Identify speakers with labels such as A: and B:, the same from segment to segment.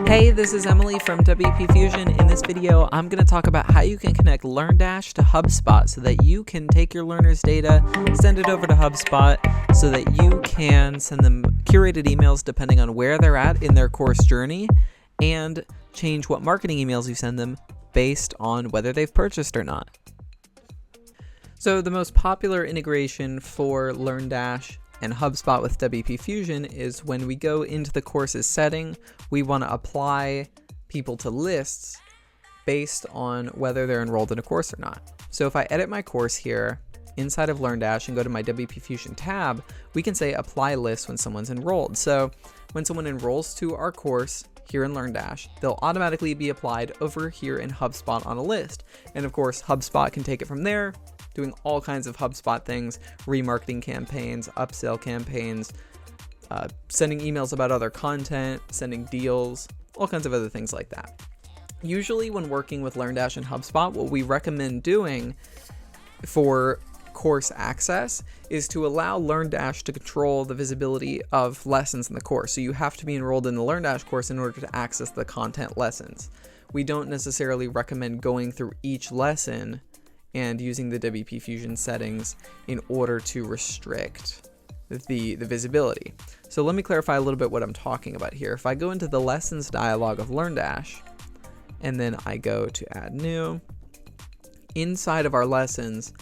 A: Hey, this is Emily from WP Fusion. In this video, I'm going to talk about how you can connect LearnDash to Hubspot so that you can take your learners' data, send it over to Hubspot so that you can send them curated emails depending on where they're at in their course journey, and change what marketing emails you send them based on whether they've purchased or not. So the most popular integration for LearnDash and HubSpot with WP Fusion is when we go into the courses setting, we want to apply people to lists based on whether they're enrolled in a course or not. So if I edit my course here inside of LearnDash and go to my WP Fusion tab, we can say apply lists when someone's enrolled. So when someone enrolls to our course here in LearnDash, they'll automatically be applied over here in HubSpot on a list. And of course, HubSpot can take it from there, doing all kinds of HubSpot things, remarketing campaigns, upsell campaigns, sending emails about other content, sending deals, all kinds of other things like that. Usually when working with LearnDash and HubSpot, what we recommend doing for course access is to allow LearnDash to control the visibility of lessons in the course. So you have to be enrolled in the LearnDash course in order to access the content lessons. We don't necessarily recommend going through each lesson and using the WP Fusion settings in order to restrict the visibility. So let me clarify a little bit what I'm talking about here. If I go into the lessons dialog of LearnDash, and then I go to add new, inside of our lessons,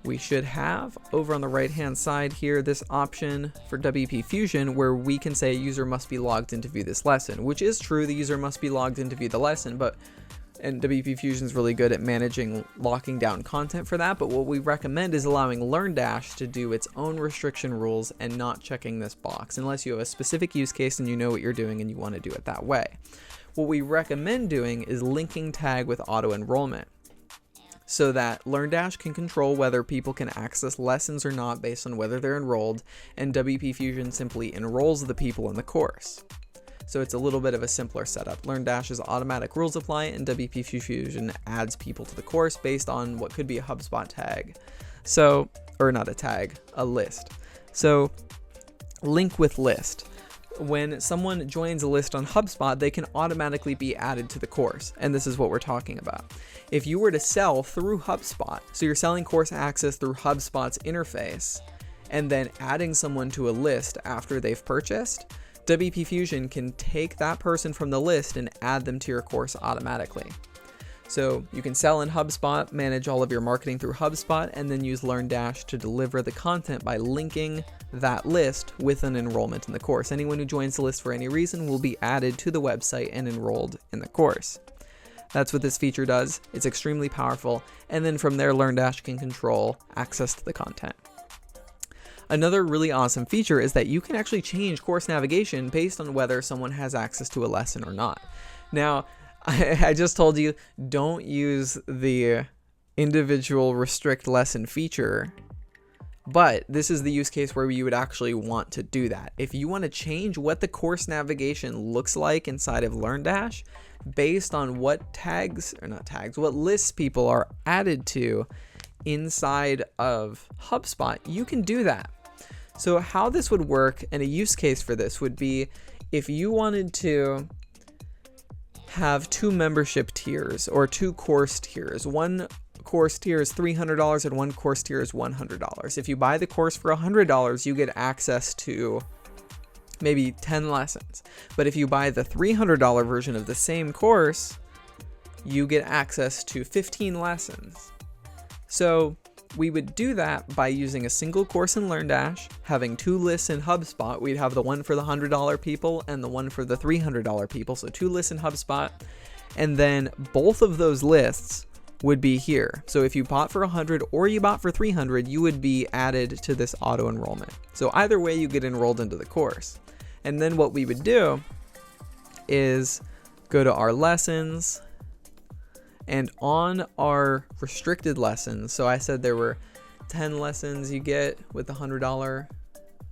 A: we should have over on the right hand side here this option for WP Fusion where we can say a user must be logged in to view this lesson, which is true, the user must be logged in to view the lesson, and WP Fusion is really good at managing locking down content for that, but what we recommend is allowing LearnDash to do its own restriction rules and not checking this box unless you have a specific use case and you know what you're doing and you want to do it that way. What we recommend doing is linking tag with Auto Enrollment so that LearnDash can control whether people can access lessons or not based on whether they're enrolled, and WP Fusion simply enrolls the people in the course. So it's a little bit of a simpler setup. LearnDash's automatic rules apply, and WP Fusion adds people to the course based on what could be a HubSpot tag. So, or not a tag, a list. So link with list. When someone joins a list on HubSpot, they can automatically be added to the course. And this is what we're talking about. If you were to sell through HubSpot, so you're selling course access through HubSpot's interface, and then adding someone to a list after they've purchased, WP Fusion can take that person from the list and add them to your course automatically. So you can sell in HubSpot, manage all of your marketing through HubSpot, and then use LearnDash to deliver the content by linking that list with an enrollment in the course. Anyone who joins the list for any reason will be added to the website and enrolled in the course. That's what this feature does. It's extremely powerful. And then from there, LearnDash can control access to the content. Another really awesome feature is that you can actually change course navigation based on whether someone has access to a lesson or not. Now, I just told you, don't use the individual restrict lesson feature, but this is the use case where you would actually want to do that. If you want to change what the course navigation looks like inside of LearnDash based on what what lists people are added to inside of HubSpot, you can do that. So how this would work, and a use case for this would be if you wanted to have two membership tiers or two course tiers. One course tier is $300 and one course tier is $100. If you buy the course for $100, you get access to maybe 10 lessons. But if you buy the $300 version of the same course, you get access to 15 lessons. So we would do that by using a single course in LearnDash, having two lists in HubSpot. We'd have the one for the $100 people and the one for the $300 people. So two lists in HubSpot, and then both of those lists would be here. So if you bought for 100 or you bought for 300, you would be added to this auto enrollment. So either way, you get enrolled into the course. And then what we would do is go to our lessons, and on our restricted lessons, so I said there were 10 lessons you get with $100,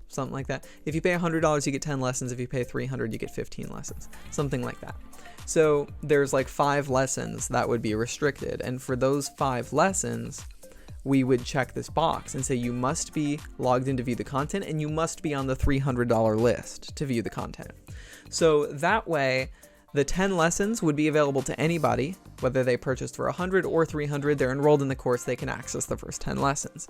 A: something like that. If you pay $100, you get 10 lessons. If you pay $300, you get 15 lessons, something like that. So there's like 5 lessons that would be restricted. And for those 5 lessons, we would check this box and say you must be logged in to view the content, and you must be on the $300 list to view the content. So that way, the 10 lessons would be available to anybody, whether they purchased for 100 or 300, they're enrolled in the course, they can access the first 10 lessons.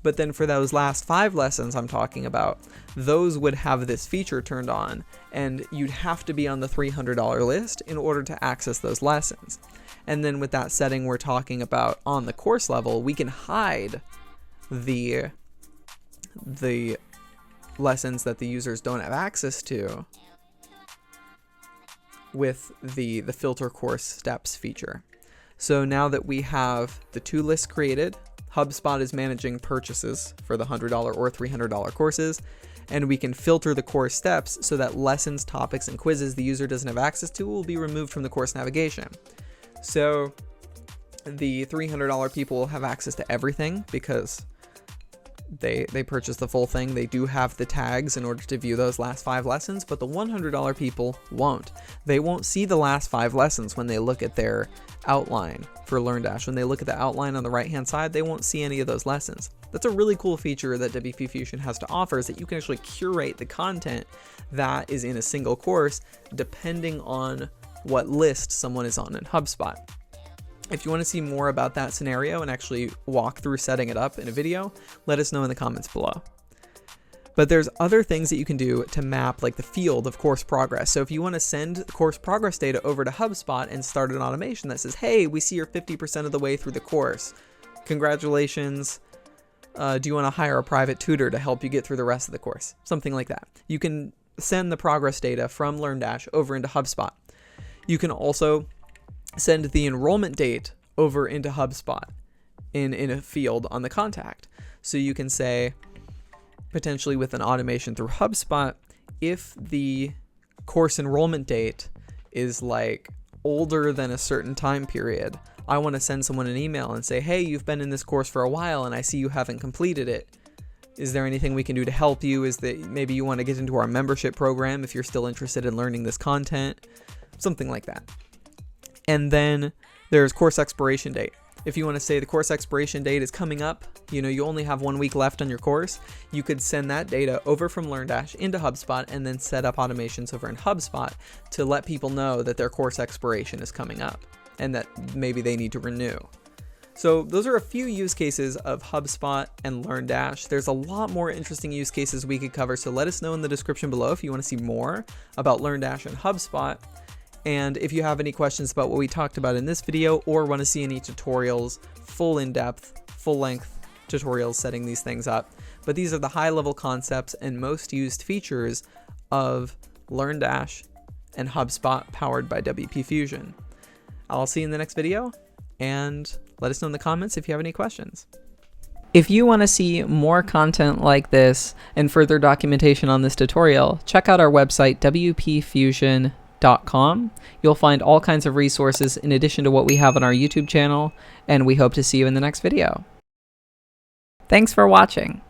A: But then for those last 5 lessons I'm talking about, those would have this feature turned on, and you'd have to be on the $300 list in order to access those lessons. And then with that setting we're talking about on the course level, we can hide the lessons that the users don't have access to with the filter course steps feature. So now that we have the 2 lists created, HubSpot is managing purchases for the $100 or $300 courses, and we can filter the course steps so that lessons, topics, and quizzes the user doesn't have access to will be removed from the course navigation. So the $300 people will have access to everything because they purchase the full thing. They do have the tags in order to view those last 5 lessons, but the $100 people won't. They won't see the last 5 lessons when they look at their outline for LearnDash. When they look at the outline on the right hand side, they won't see any of those lessons. That's a really cool feature that WP Fusion has to offer, is that you can actually curate the content that is in a single course depending on what list someone is on in HubSpot. If you want to see more about that scenario and actually walk through setting it up in a video, let us know in the comments below. But there's other things that you can do to map like the field of course progress. So if you want to send course progress data over to HubSpot and start an automation that says, hey, we see you're 50% of the way through the course. Congratulations. Do you want to hire a private tutor to help you get through the rest of the course? Something like that. You can send the progress data from LearnDash over into HubSpot. You can also send the enrollment date over into HubSpot in a field on the contact. So you can say, potentially with an automation through HubSpot, if the course enrollment date is like older than a certain time period, I want to send someone an email and say, hey, you've been in this course for a while and I see you haven't completed it. Is there anything we can do to help you? Is that maybe you want to get into our membership program if you're still interested in learning this content? Something like that. And then there's course expiration date. If you want to say the course expiration date is coming up, you only have 1 week left on your course, you could send that data over from LearnDash into HubSpot and then set up automations over in HubSpot to let people know that their course expiration is coming up and that maybe they need to renew. So those are a few use cases of HubSpot and LearnDash. There's a lot more interesting use cases we could cover, so let us know in the description below if you want to see more about LearnDash and HubSpot. And if you have any questions about what we talked about in this video or want to see any tutorials, full in-depth, full-length tutorials setting these things up. But these are the high-level concepts and most used features of LearnDash and HubSpot powered by WP Fusion. I'll see you in the next video, and let us know in the comments if you have any questions. If you want to see more content like this and further documentation on this tutorial, check out our website, wpfusion.com. You'll find all kinds of resources in addition to what we have on our YouTube channel, and we hope to see you in the next video. Thanks for watching.